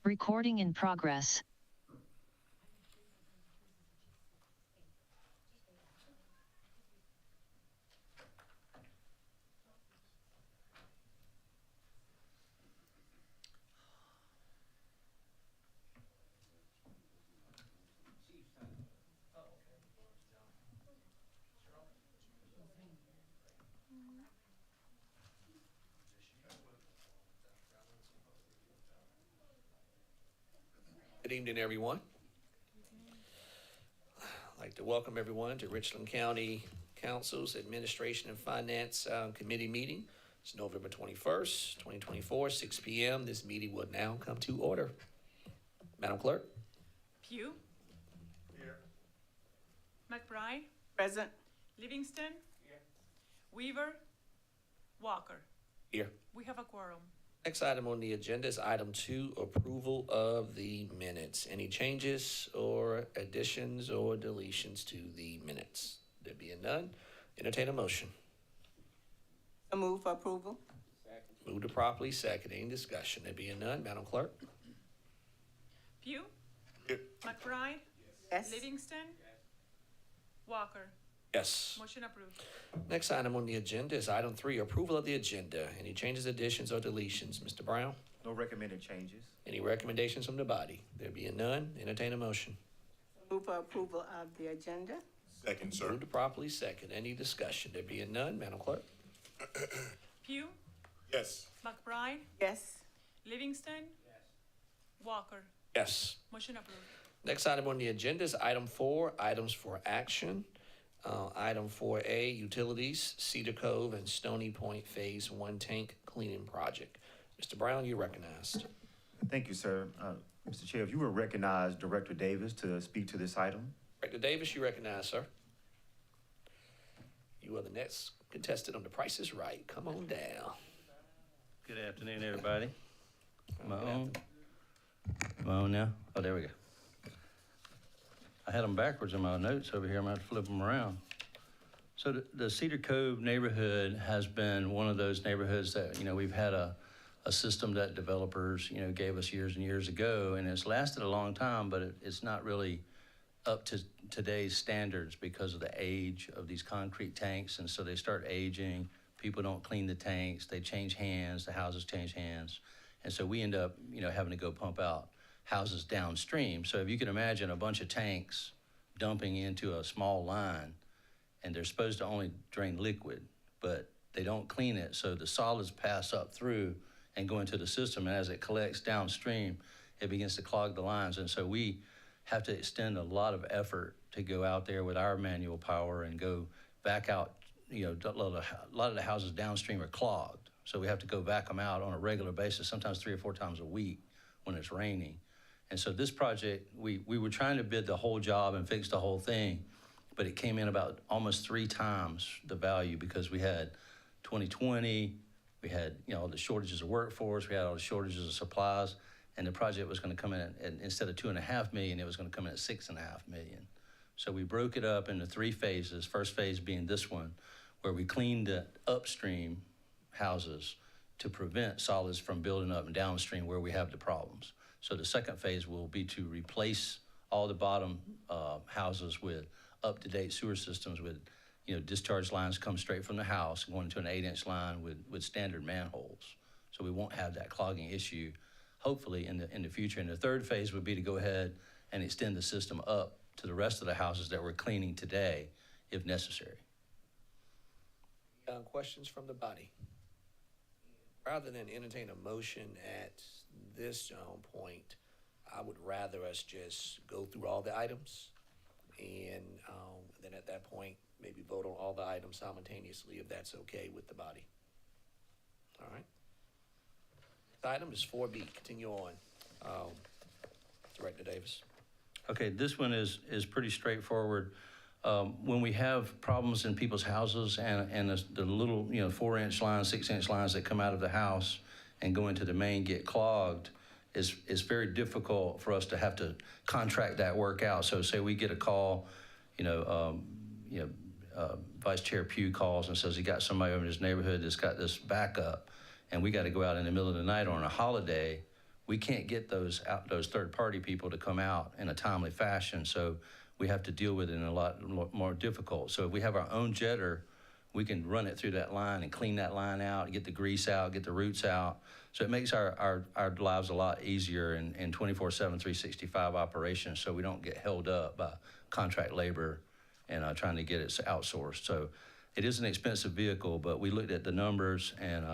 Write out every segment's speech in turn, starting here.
Recording in progress. Good evening, everyone. I'd like to welcome everyone to Richland County Council's Administration and Finance Committee meeting. It's November 21st, 2024, 6 p.m. This meeting will now come to order. Madam Clerk? Pugh. Here. McBride. Present. Livingston. Here. Weaver. Walker. Here. We have a quorum. Next item on the agenda is item 2, approval of the minutes. Any changes or additions or deletions to the minutes? There being none, entertain a motion. I move for approval. Move to properly second. Any discussion? There being none, Madam Clerk? Pugh. Here. McBride. Yes. Livingston. Walker. Yes. Motion approved. Next item on the agenda is item 3, approval of the agenda. Any changes, additions, or deletions? Mr. Brown? No recommended changes. Any recommendations from the body? There being none, entertain a motion. Move for approval of the agenda. Second, sir. Move to properly second. Any discussion? There being none, Madam Clerk? Pugh. Yes. McBride. Yes. Livingston. Walker. Yes. Motion approved. Next item on the agenda is item 4, items for action. Item 4A, utilities, Cedar Cove and Stony Point Phase 1 tank cleaning project. Mr. Brown, you're recognized. Thank you, sir. Mr. Chair, if you would recognize Director Davis to speak to this item. Director Davis, you recognize, sir. You are the next contestant on The Price is Right. Come on down. Good afternoon, everybody. Am I on? Am I on now? Oh, there we go. I had them backwards in my notes over here. I'm going to have to flip them around. So the Cedar Cove neighborhood has been one of those neighborhoods that, we've had a system that developers, gave us years and years ago, and it's lasted a long time, but it's not really up to today's standards because of the age of these concrete tanks, and so they start aging. People don't clean the tanks. They change hands. The houses change hands. And so we end up, having to go pump out houses downstream. So if you can imagine a bunch of tanks dumping into a small line, and they're supposed to only drain liquid, but they don't clean it, so the solids pass up through and go into the system, and as it collects downstream, it begins to clog the lines. And so we have to extend a lot of effort to go out there with our manual power and go back out. A lot of the houses downstream are clogged, so we have to go back them out on a regular basis, sometimes 3 or 4 times a week when it's raining. And so this project, we were trying to bid the whole job and fix the whole thing, but it came in about almost 3 times the value because we had 2020, we had, all the shortages of workforce, we had all the shortages of supplies, and the project was going to come in at, instead of $2.5 million, it was going to come in at $6.5 million. So we broke it up into 3 phases, first phase being this one, where we cleaned the upstream houses to prevent solids from building up and downstream where we have the problems. So the second phase will be to replace all the bottom houses with up-to-date sewer systems with, discharge lines come straight from the house going to an 8-inch line with standard manholes. So we won't have that clogging issue, hopefully, in the future. And the third phase would be to go ahead and extend the system up to the rest of the houses that we're cleaning today, if necessary. Questions from the body? Rather than entertain a motion at this point, I would rather us just go through all the items and then at that point, maybe vote on all the items simultaneously if that's okay with the body. All right. The item is 4B. Continue on. Director Davis. Okay, this one is pretty straightforward. When we have problems in people's houses and the little, 4-inch lines, 6-inch lines that come out of the house and go into the main get clogged, it's very difficult for us to have to contract that work out. So say we get a call, Vice Chair Pugh calls and says he got somebody over in his neighborhood that's got this backup, and we got to go out in the middle of the night on a holiday we can't get those third-party people to come out in a timely fashion, so we have to deal with it in a lot more difficult. So if we have our own jetter, we can run it through that line and clean that line out, get the grease out, get the roots out. So it makes our lives a lot easier in 24/7, 365 operations, so we don't get held up by contract labor and trying to get it outsourced. So it is an expensive vehicle, but we looked at the numbers, and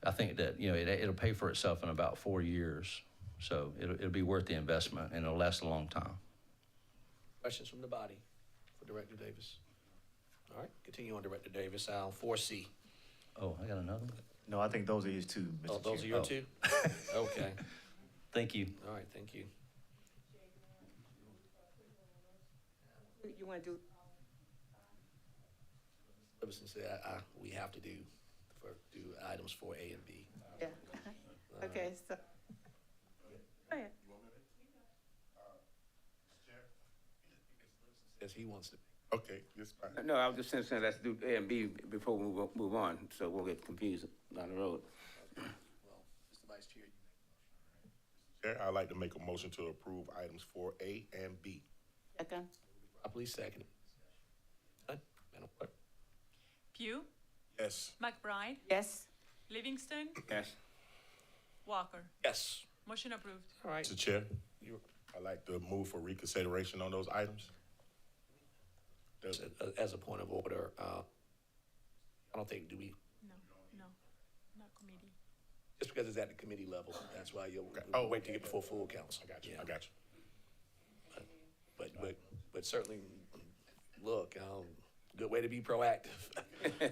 I think that, you know, it'll pay for itself in about 4 years. So it'll be worth the investment, and it'll last a long time. Questions from the body for Director Davis? All right, continue on, Director Davis. 4C. Oh, I got another one? No, I think those are his two, Mr. Chair. Oh, those are your two? Okay, Thank you. all right, thank you. You want to do, Livingston said, we have to do items 4A and B. yeah. Okay, so. Go ahead. Says he wants to. Okay, that's fine. No, I was just saying, let's do A and B before we move on, so we'll get confused down the road. Well, Mr. Vice Chair. Chair, I'd like to make a motion to approve items 4A and B. Second. Properly seconded. Done. Madam Clerk. Pugh, Yes. McBride, Yes. Livingston, Yes. Walker. Yes. Motion approved. All right. Mr. Chair, You- I'd like to move for reconsideration on those items. As a point of order, I don't think, do we, No, not committee. just because it's at the committee level, that's why you'll Oh, wait to get before full council. I got you, Yeah. I got you. But certainly, look, good way to be proactive.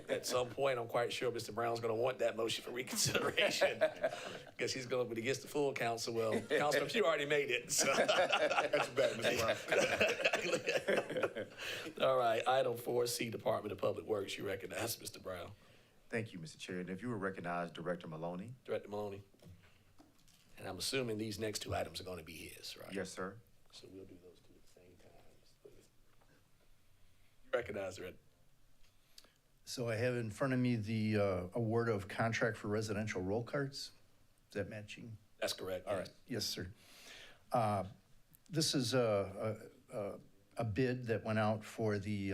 At some point, I'm quite sure Mr. Brown's gonna want that motion for reconsideration. Because he's gonna, when he gets to full council, well, Councilman Pugh already made it, so. That's bad, Mr. Brown. All right, item 4C, Department of Public Works, you recognize Mr. Brown. Thank you, Mr. Chair. And if you would recognize Director Maloney? Director Maloney. And I'm assuming these next two items are gonna be his, right? Yes, sir. So we'll do those two at the same time. You recognize, Director. So I have in front of me the award of contract for residential roll carts. Is that matching? That's correct. All right, yes, sir. This is a bid that went out for the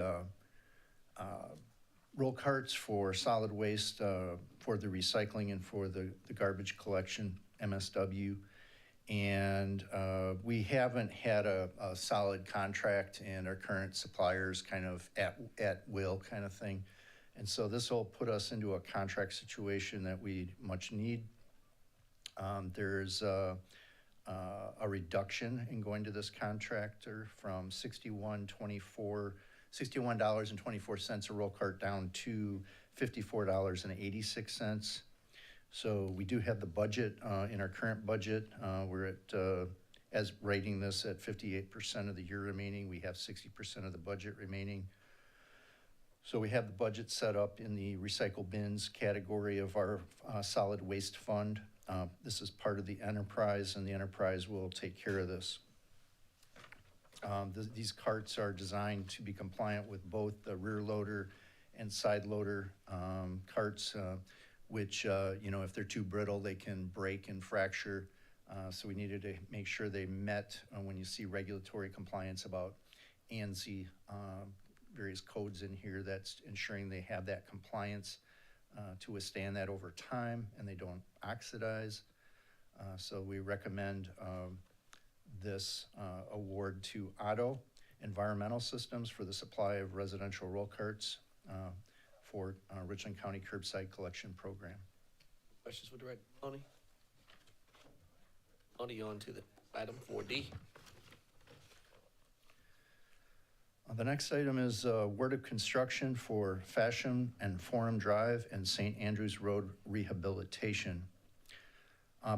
roll carts for solid waste, for the recycling and for the garbage collection, MSW. And we haven't had a solid contract, and our current suppliers kind of at will kind of thing. And so this will put us into a contract situation that we much need. There's a reduction in going to this contractor from $61.24 a roll cart down to $54.86. So we do have the budget, in our current budget, we're at, as rating this at 58% of the year remaining, we have 60% of the budget remaining. So we have the budget set up in the recycle bins category of our solid waste fund. This is part of the enterprise, and the enterprise will take care of this. These carts are designed to be compliant with both the rear loader and side loader carts, which, you know, if they're too brittle, they can break and fracture. So we needed to make sure they met, when you see regulatory compliance about ANSI, various codes in here, that's ensuring they have that compliance to withstand that over time and they don't oxidize. So we recommend this award to Otto Environmental Systems for the supply of residential roll carts for Richland County Curbside Collection Program. Questions for Director Maloney? Maloney, on to the item 4D. The next item is award of construction for Fashion and Forum Drive and St. Andrews Road rehabilitation.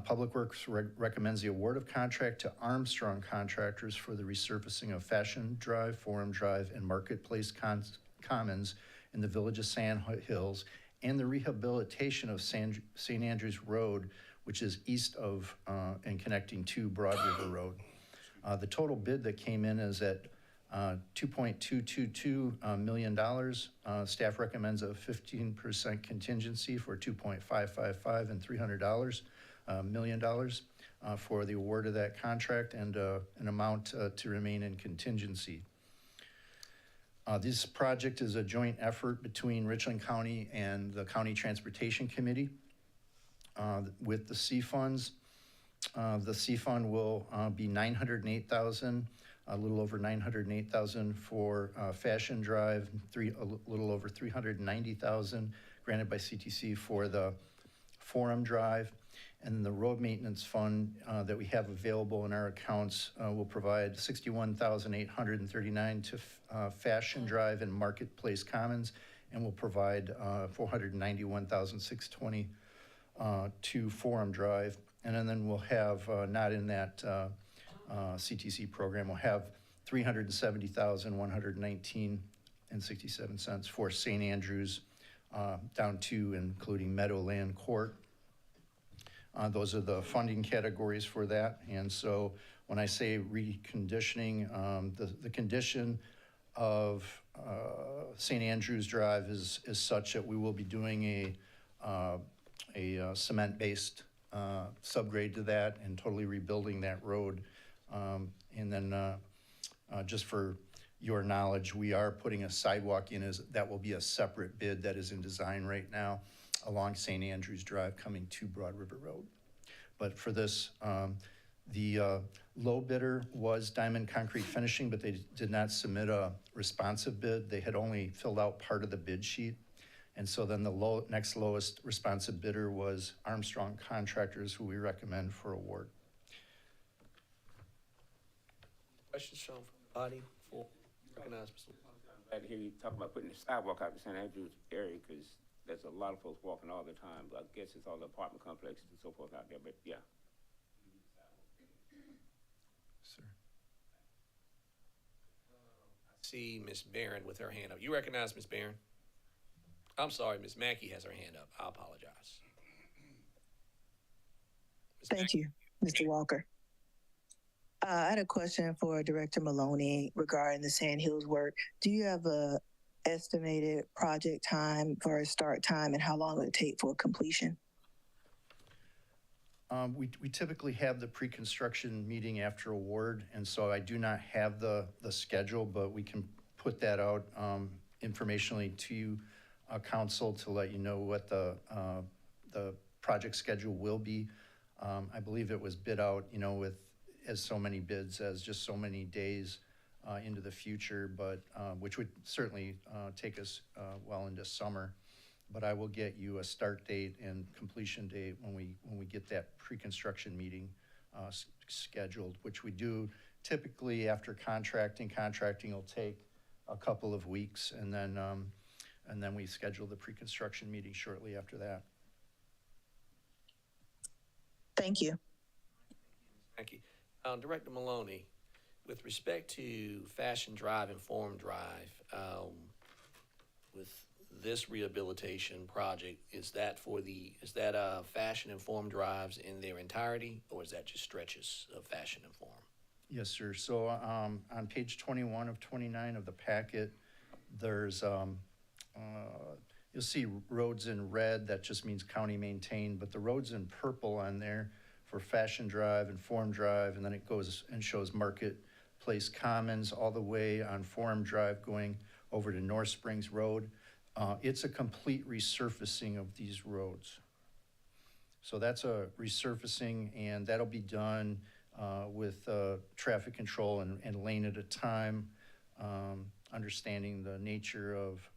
Public Works recommends the award of contract to Armstrong Contractors for the resurfacing of Fashion Drive, Forum Drive, and Marketplace Commons in the Village of Sand Hills, and the rehabilitation of St. Andrews Road, which is east of and connecting to Broad River Road. The total bid that came in is at $2.222 million. Staff recommends a 15% contingency for $2.555 and $300 million. for the award of that contract and an amount to remain in contingency. This project is a joint effort between Richland County and the County Transportation Committee with the C funds. The C fund will be $908,000, a little over $908,000 for Fashion Drive, a little over $390,000 granted by CTC for the Forum Drive. And the road maintenance fund that we have available in our accounts will provide $61,839 to Fashion Drive and Marketplace Commons, and will provide $491,620 to Forum Drive. And then we'll have, not in that CTC program, we'll have $370,119.67 for St. Andrews down to including Meadowland Court. Those are the funding categories for that. And so when I say reconditioning, the condition of St. Andrews Drive is such that we will be doing a cement-based subgrade to that and totally rebuilding that road. And then just for your knowledge, we are putting a sidewalk in, that will be a separate bid that is in design right now along St. Andrews Drive coming to Broad River Road. But for this, the low bidder was Diamond Concrete Finishing, but they did not submit a responsive bid. They had only filled out part of the bid sheet. And so then the next lowest responsive bidder was Armstrong Contractors, who we recommend for award. Questions from the body before recognize Mr. Glad to hear you talk about putting the sidewalk out to St. Andrews area, because there's a lot of folks walking all the time. I guess it's all the apartment complexes and so forth out there, but yeah. Sir. See Ms. Barron with her hand up. You recognize Ms. Barron? I'm sorry, Ms. Mackey has her hand up. I apologize. Ms. Thank Mackey. you, Mr. Walker. I had a question for Director Maloney regarding the Sand Hills work. Do you have a estimated project time for a start time and how long it would take for completion? We typically have the pre-construction meeting after award, and so I do not have the schedule, but we can put that out informationally to you, council, to let you know what the project schedule will be. I believe it was bid out, with as so many bids as just so many days into the future, but which would certainly take us well into summer. But I will get you a start date and completion date when we get that pre-construction meeting scheduled, which we do typically after contracting. Contracting will take a couple of weeks, and then we schedule the pre-construction meeting shortly after that. Thank you. Thank you. Director Maloney, with respect to Fashion Drive and Forum Drive, with this rehabilitation project, is that Fashion and Forum Drives in their entirety, or is that just stretches of Fashion and Forum? Yes, sir. So on page 21 of 29 of the packet, there's you'll see roads in red. That just means county maintained, but the roads in purple on there for Fashion Drive and Forum Drive, and then it goes and shows Marketplace Commons all the way on Forum Drive going over to North Springs Road. It's a complete resurfacing of these roads. So that's a resurfacing, and that'll be done with traffic control and lane at a time, understanding the nature of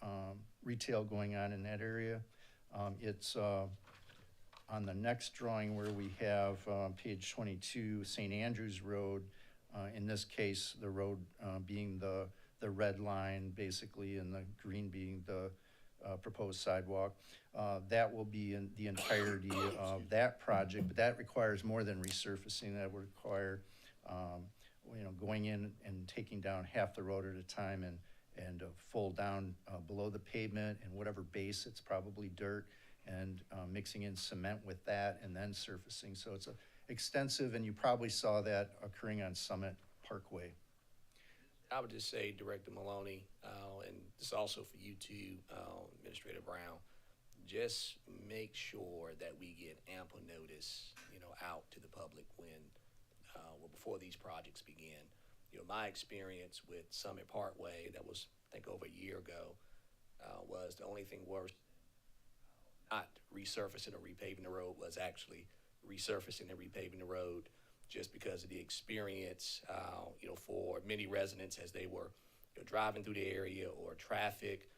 retail going on in that area. It's on the next drawing where we have page 22, St. Andrews Road. In this case, the road being the red line basically, and the green being the proposed sidewalk. That will be in the entirety of that project, but that requires more than resurfacing. That would require going in and taking down half the road at a time and full down below the pavement, and whatever base, it's probably dirt, and mixing in cement with that and then surfacing. So it's extensive, and you probably saw that occurring on Summit Parkway. I would just say, Director Maloney, and this is also for you too, Administrator Brown, just make sure that we get ample notice, out to the public when, well, before these projects begin. You know, my experience with Summit Parkway, that was, I think, over a year ago, was the only thing worse, not resurfacing or repaving the road, was actually resurfacing and repaving the road, just because of the experience, you know, for many residents as they were, you know, driving through the area, or traffic,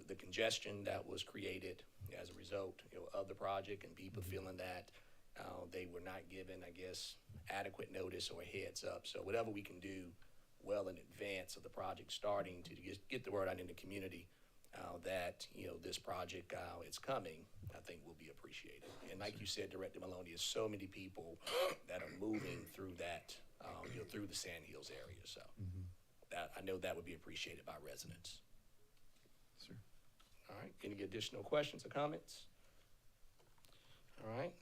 the congestion that was created as a result, you know, of the project, and people feeling that they were not given, I guess, adequate notice or heads up. So whatever we can do well in advance of the project starting to get the word out in the community that, you know, this project is coming, I think will be appreciated. And like you said, Director Maloney, there's so many people that are moving through that, you know, through the Sand Hills area. So that, I know that would be appreciated by residents. Sir. All right, any additional questions or comments? All right,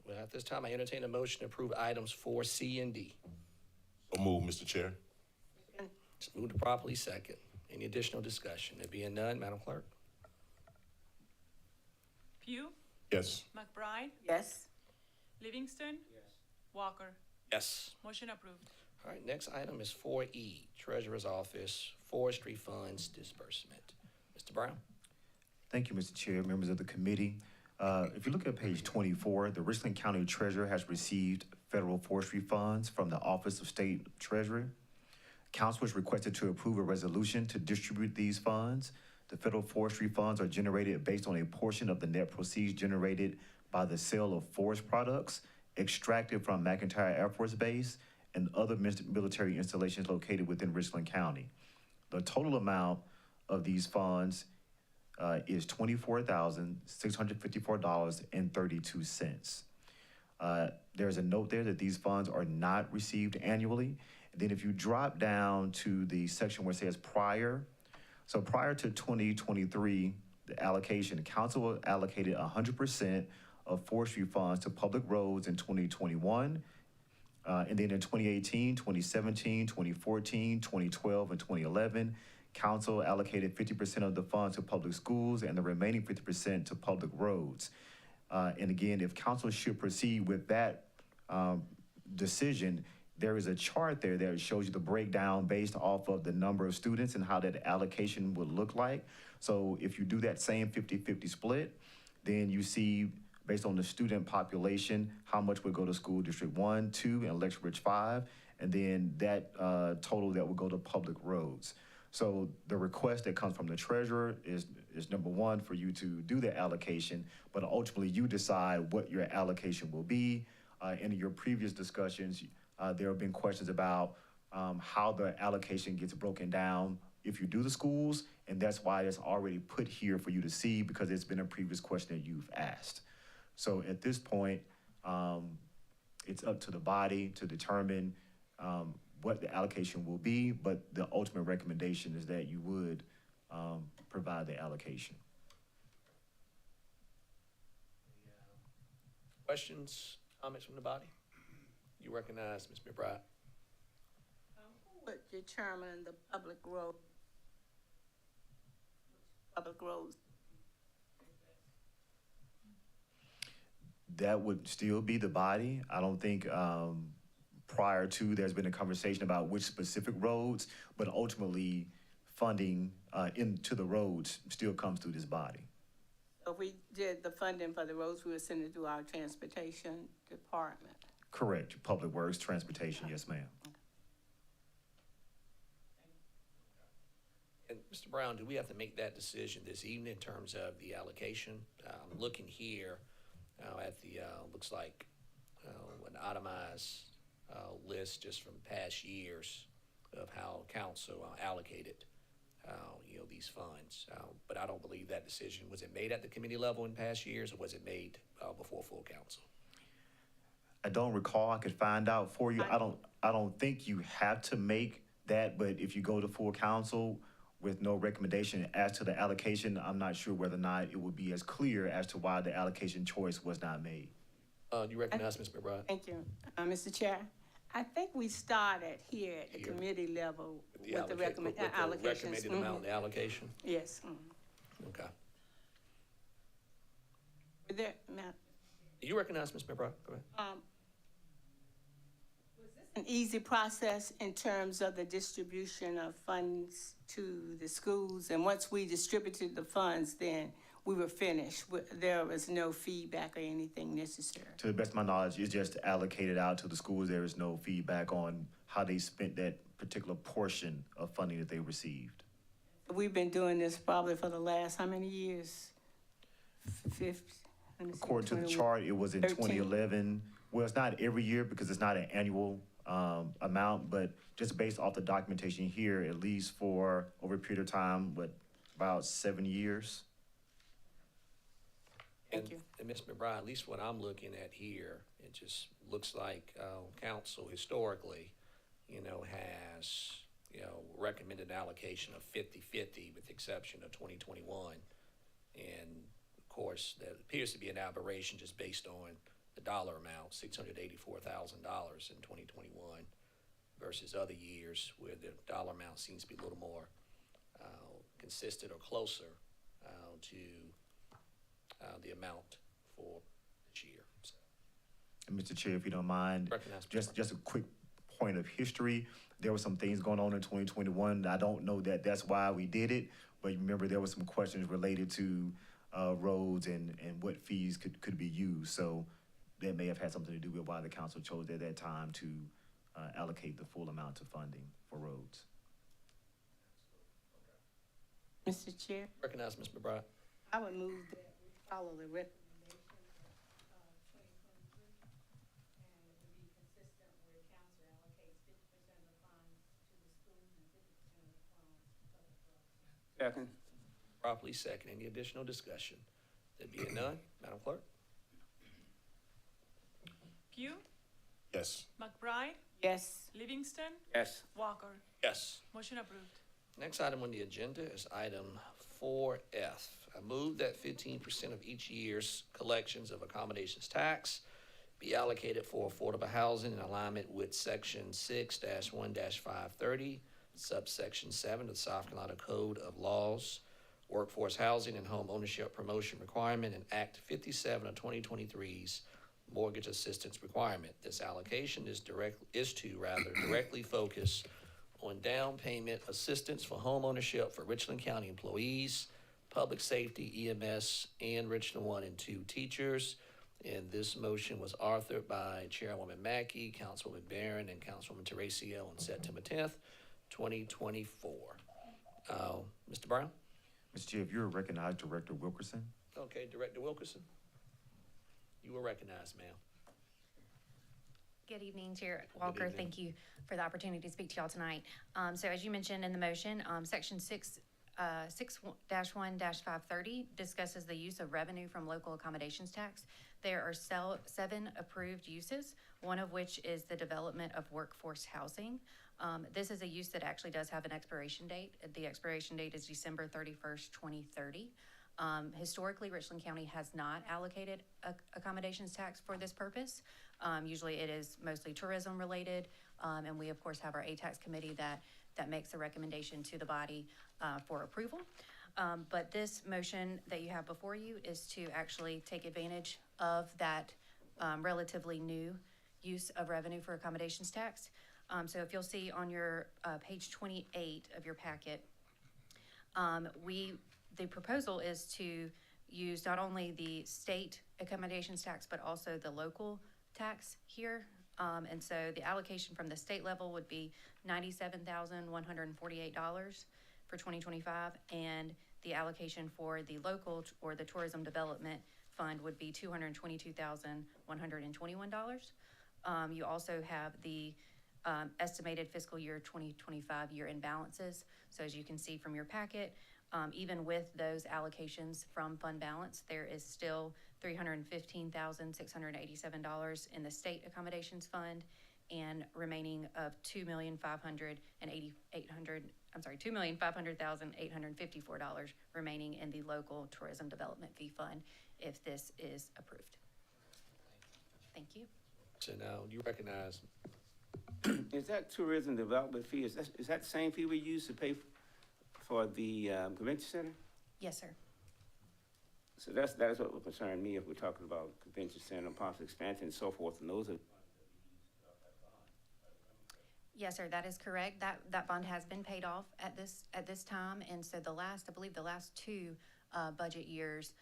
well, at this time, I entertain a motion to approve items 4C and D. So move, Mr. Chair. It's moved to properly second. Any additional discussion? There being none, Madam Clerk? Pugh, Yes. McBride, Yes. Livingston. Walker. Yes. Motion approved. All right, next item is 4E, Treasurer's Office, Forestry Funds Disbursement. Mr. Brown? Thank you, Mr. Chair, members of the committee. If you look at page 24, the Richland County Treasurer has received federal forestry funds from the Office of State Treasury. Council is requested to approve a resolution to distribute these funds. The federal forestry funds are generated based on a portion of the net proceeds generated by the sale of forest products extracted from McEntire Air Force Base and other military installations located within Richland County. The total amount of these funds is $24,654.32. There's a note there that these funds are not received annually. And then if you drop down to the section where it says prior, so prior to 2023, the allocation, council allocated 100% of forestry funds to public roads in 2021. And then in 2018, 2017, 2014, 2012, and 2011, council allocated 50% of the funds to public schools and the remaining 50% to public roads. And again, if council should proceed with that decision, there is a chart there that shows you the breakdown based off of the number of students and how that allocation would look like. So if you do that same 50-50 split, then you see, based on the student population, how much would go to school district 1, 2, and Lexington 5, and then that total that would go to public roads. So the request that comes from the treasurer is number one, for you to do the allocation, but ultimately you decide what your allocation will be. In your previous discussions, there have been questions about how the allocation gets broken down if you do the schools, and that's why it's already put here for you to see, because it's been a previous question that you've asked. So at this point, it's up to the body to determine what the allocation will be, but the ultimate recommendation is that you would provide the allocation. Questions, comments from the body? You recognize Ms. McBride? Who would determine the public roads? That would still be the body. I don't think prior to there's been a conversation about which specific roads, but ultimately funding into the roads still comes through this body. So if we did the funding for the roads, we would send it through our transportation department. Correct. Public Works, Transportation, yes, ma'am. And Mr. Brown, do we have to make that decision this evening in terms of the allocation? Looking here at the, looks like an itemized list just from past years of how council allocated, you know, these funds. But I don't believe that decision, was it made at the committee level in past years, or was it made before full council? I don't recall. I could find out for you. I don't think you have to make that, but if you go to full council with no recommendation as to the allocation, I'm not sure whether or not it would be as clear as to why the allocation choice was not made. You recognize Ms. McBride? Thank you. Mr. Chair, I think we started here at the committee level with the allocations. Recommended amount, the allocation? Yes. Okay. There, ma'am, You recognize Ms. McBride? Go ahead. an easy process in terms of the distribution of funds to the schools. And once we distributed the funds, then we were finished. There was no feedback or anything necessary. To the best of my knowledge, it's just allocated out to the schools. There is no feedback on how they spent that particular portion of funding that they received. We've been doing this probably for the last, how many years? 50. let me see, According to the 21, chart, it was in 13. 2011. Well, it's not every year because it's not an annual amount, but just based off the documentation here, at least for over a period of time, about 7 years. Thank And- you. And Ms. McBride, at least what I'm looking at here, it just looks like, council historically, has, recommended an allocation of 50-50 with the exception of 2021. And of course, there appears to be an aberration just based on the dollar amount, $684,000 in 2021 versus other years where the dollar amount seems to be a little more, consistent or closer, to the amount for this year. So, And Mr. Chair, if you don't mind, Recognize- just a quick point of history. There were some things going on in 2021. I don't know that that's why we did it, but remember there were some questions related to roads and what fees could be used. So that may have had something to do with why the council chose at that time to allocate the full amount of funding for roads. Mr. Chair, Recognize Ms. McBride. I would move that we follow the recommendation of 2023, and it would be consistent where council allocates 50% of the funds to the schools and 50% of the funds to public works. Second. Properly second. Any additional discussion? There being none, Madam Clerk? Pugh, Yes. McBride, Yes. Livingston, Yes. Walker. Yes. Motion approved. Next item on the agenda is item 4F. I move that 15% of each year's collections of accommodations tax be allocated for affordable housing in alignment with section 6-1-530, subsection 7 of the South Carolina Code of Laws, Workforce Housing and Home Ownership Promotion Requirement, and Act 57 of 2023's Mortgage Assistance Requirement. This allocation is directly focus on down payment assistance for home ownership for Richland County employees, public safety, EMS, and Richland 1 and 2 teachers. And this motion was authored by Chairwoman Mackey, Councilwoman Barron, and Councilwoman Teresa on September 10th, 2024. Mr. Brown? Mr. Chair, if you're recognized, Director Wilkerson. Okay, Director Wilkerson? You were recognized, ma'am. Good evening, Chair Walker. evening. Thank you for the opportunity to speak to y'all tonight. So as you mentioned in the motion, section 6-1-530 discusses the use of revenue from local accommodations tax. There are 7 approved uses, one of which is the development of workforce housing. This is a use that actually does have an expiration date. The expiration date is December 31st, 2030. Historically, Richland County has not allocated accommodations tax for this purpose. Usually it is mostly tourism related, and we of course have our ATAX committee that makes a recommendation to the body for approval. But this motion that you have before you is to actually take advantage of that relatively new use of revenue for accommodations tax. So if you'll see on your page 28 of your packet, the proposal is to use not only the state accommodations tax, but also the local tax here. And so the allocation from the state level would be $97,148 for 2025. And the allocation for the local or the tourism development fund would be $222,121. You also have the estimated fiscal year 2025 year-end balances. So as you can see from your packet, even with those allocations from fund balance, there is still $315,687 in the state accommodations fund and remaining of $2,500,854 remaining in the local tourism development fee fund if this is approved. Thank you. So now you recognize, Is that tourism development fee, is that the same fee we use to pay for the convention center? Yes, sir. So that is what would concern me if we're talking about convention center, possible expansion and so forth, and those are. Yes, sir, that is correct. That bond has been paid off at this time. And so I believe the last two budget years,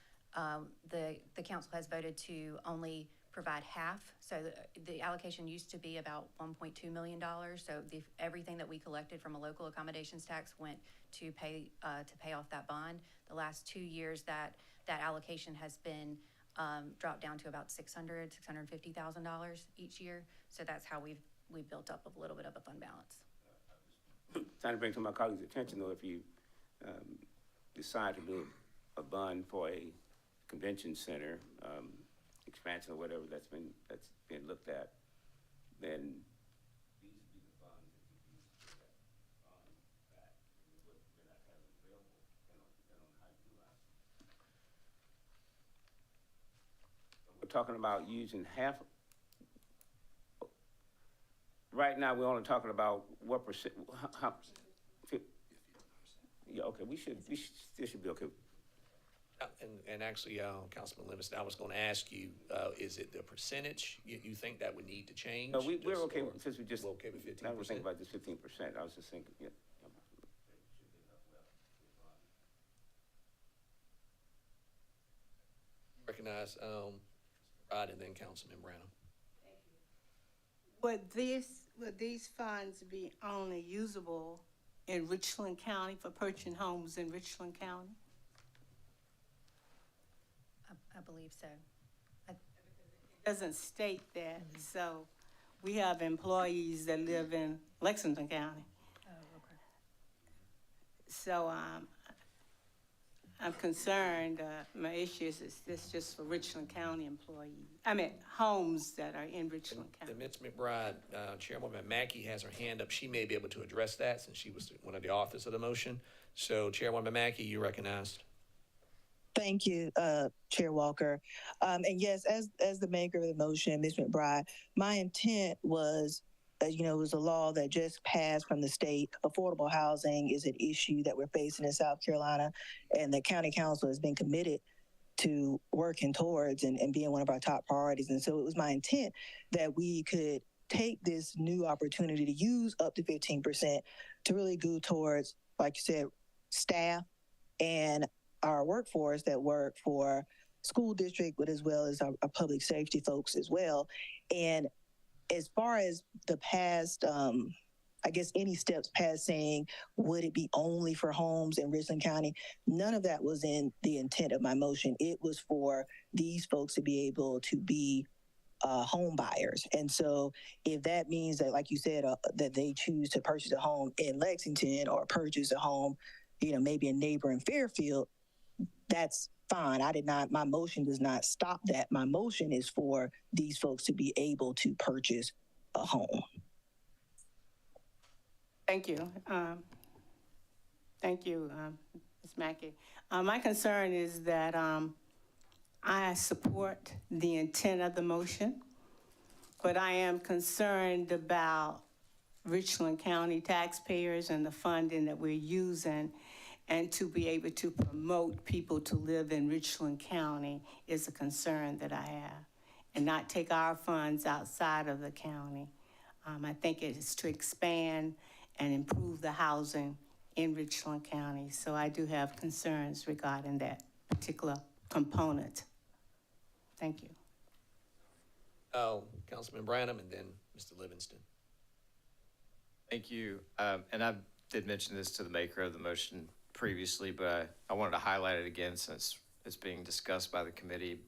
the council has voted to only provide half. So the allocation used to be about $1.2 million. So everything that we collected from a local accommodations tax went to pay off that bond. The last 2 years, that allocation has been dropped down to about $650,000 each year. So that's how we've built up a little bit of a fund balance. Trying to bring to my colleagues' attention, though, if you decide to do a bond for a convention center, expansion or whatever that's been looked at, then these would be the funds that you use for that bond back. We're not having available, depending on how you utilize it. We're talking about using half. Right now, we're only talking about what percent, how, yeah, okay, this should be okay. And actually, Councilman Livingston, I was gonna ask you, is it the percentage you think that would need to change? No, we're Just- okay, or since we just, we're okay with 15%? I was thinking about this 15%, I was just thinking, yeah. Recognize, Rod and then Councilman Branham. Would these funds be only usable in Richland County for purchasing homes in Richland County? I believe so. It doesn't state that, so we have employees that live in Lexington County. Oh, okay. So, I'm concerned, my issue is this just for Richland County employees? I mean, homes that are in Richland County. Then Ms. McBride, Chairwoman Mackey has her hand up. She may be able to address that since she was one of the authors of the motion. So Chairwoman Mackey, you recognized. Thank you, Chair Walker. And yes, as the maker of the motion, Ms. McBride, my intent was, it was a law that just passed from the state. Affordable housing is an issue that we're facing in South Carolina, and the county council has been committed to working towards and being one of our top priorities. And so it was my intent that we could take this new opportunity to use up to 15% to really go towards, like you said, staff and our workforce that work for school district, but as well as our public safety folks as well. And as far as the past, I guess any steps past saying, would it be only for homes in Richland County? None of that was in the intent of my motion. It was for these folks to be able to be home buyers. And so if that means that, like you said, that they choose to purchase a home in Lexington or purchase a home, maybe a neighbor in Fairfield, that's fine. My motion does not stop that. My motion is for these folks to be able to purchase a home. Thank you. Thank you, Ms. Mackey. My concern is that I support the intent of the motion, but I am concerned about Richland County taxpayers and the funding that we're using, and to be able to promote people to live in Richland County is a concern that I have, and not take our funds outside of the county. I think it is to expand and improve the housing in Richland County. So I do have concerns regarding that particular component. Thank you. Councilman Branham and then Mr. Livingston. Thank you. And I did mention this to the maker of the motion previously, but I wanted to highlight it again since it's being discussed by the committee.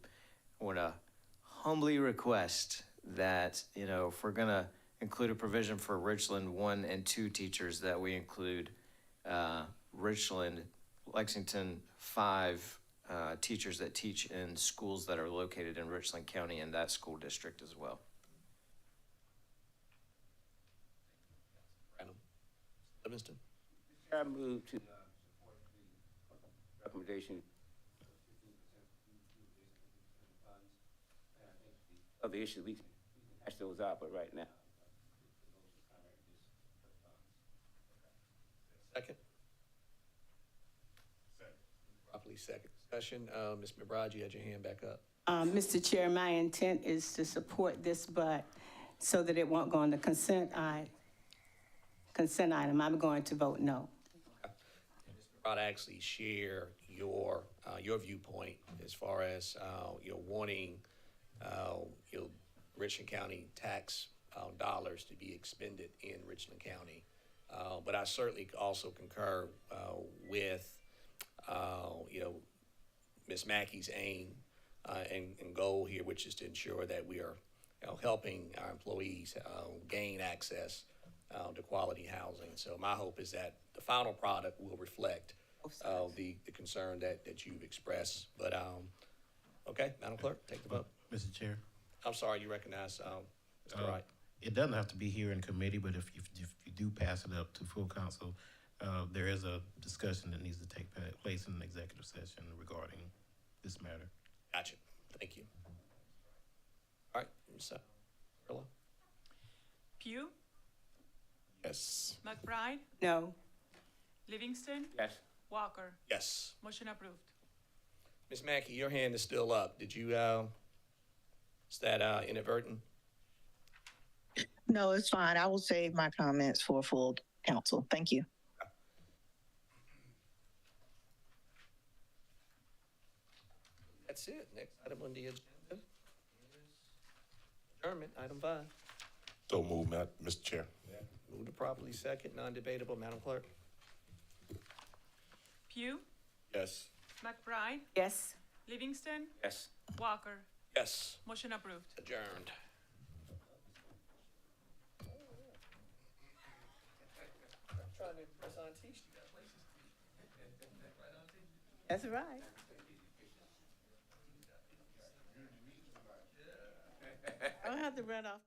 I want to humbly request that, if we're going to include a provision for Richland 1 and 2 teachers, that we include Richland, Lexington 5 teachers that teach in schools that are located in Richland County and that school district as well. Branham. Livingston. I move to support the recommendation of the issue. We can hash those out, but right now. Second? Properly second. Discussion. Ms. McBride, you had your hand back up. Mr. Chair, my intent is to support this, but so that it won't go on the consent consent item, I'm going to vote no. I'd actually share your viewpoint as far as, wanting, Richland County tax, dollars to be expended in Richland County. But I certainly also concur, with, Ms. Mackey's aim, and goal here, which is to ensure that we are, helping our employees, gain access, to quality housing. So my hope is that the final product will reflect the concern that you've expressed. But, okay, Madam Clerk, take the vote. Mr. Chair, I'm sorry, you recognize, Mr. Wright. it doesn't have to be here in committee, but if you do pass it up to full council, there is a discussion that needs to take place in an executive session regarding this matter. Gotcha. Thank you. All right, Ms. Grillo? Pugh, Yes. McBride, No. Livingston, Yes. Walker. Yes. Motion approved. Ms. Mackey, your hand is still up. Did you, is that inadvertent? No, it's fine. I will save my comments for full council. Thank you. That's it. Next item on the agenda is adjournment, item 5. So move, Mr. Chair. Move to properly second, non-debatable. Madam Clerk? Pugh, Yes. McBride, Yes. Livingston, Yes. Walker. Yes. Motion approved. Adjourned. Trying to impress Auntie, she got places to be. That's right. I don't have to run off.